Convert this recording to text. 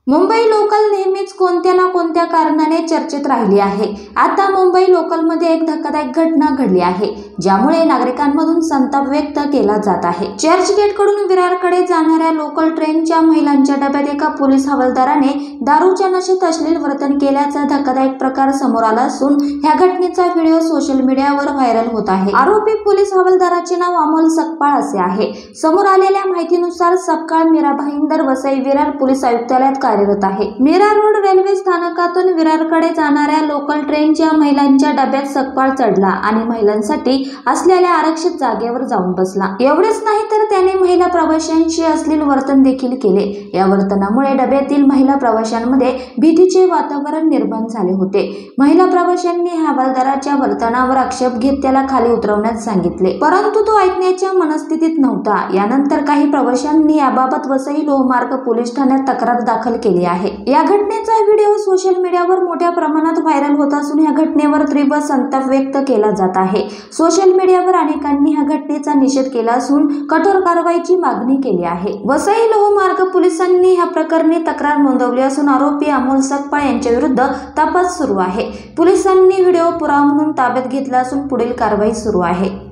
Mumbai local नेहमीच कोणत्या ना कोणत्या कारणाने चर्चेत राहिली आहे। आता मुंबई लोकलमध्ये एक धक्कादायक घटना घडली आहे, ज्यामुळे नागरिकांमधून संताप व्यक्त केला जात आहे। चर्चगेटकडून विरारकडे जाणाऱ्या लोकल ट्रेनच्या महिलांच्या डब्यात एका पोलीस हवालदाराने दारूच्या नशेत अश्लील वर्तन केल्याचा धक्कादायक प्रकार समोर आला असून ह्या घटनेचा व्हिडिओ सोशल मीडियावर व्हायरल होत आहे। आरोपी पोलीस हवालदाराचे नाव अमोल सकपाळ असे आहे। समोर आलेल्या माहितीनुसार सकपाळ मीरा भाईंदर वसई विरार पोलीस आयुक्तालयात कार्यरत आहे। मीरा रोड रेल्वे स्थानकातून विरारकडे जाणाऱ्या लोकल ट्रेनच्या महिलांच्या डब्यात सकपाळ चढला आणि महिलांसाठी असलेल्या आरक्षित जागेवर जाऊन बसला। एवढेच नाही तर त्याने महिला प्रवाशांशी अश्लील वर्तन देखील केले। या वर्तनामुळे डब्यातील महिला प्रवाशांमध्ये भीतीचे वातावरण निर्माण झाले होते। महिला प्रवाशांनी हवालदाराच्या वर्तनावर आक्षेप घेत त्याला खाली उतरवण्यास सांगितले, परंतु तो ऐकण्याच्या मनस्थितीत नव्हता। यानंतर काही प्रवाशांनी याबाबत वसई लोहमार्ग पोलीस ठाण्यात तक्रार दाखल केली आहे। या घटनेचा व्हिडिओ सोशल मीडियावर मोठ्या प्रमाणात व्हायरल होत असून या घटनेवर तीव्र संताप व्यक्त केला जात आहे। सोशल मीडियावर अनेकांनी या घटनेचा निषेध केला असून कठोर कारवाईची मागणी केली आहे। वसई लोहमार्ग पोलिसांनी या प्रकरणी तक्रार नोंदवली असून आरोपी अमोल सकपाळ यांच्या विरुद्ध तपास सुरू आहे। पोलिसांनी व्हिडिओ पुरावा म्हणून ताब्यात घेतला असून पुढील कारवाई सुरू आहे।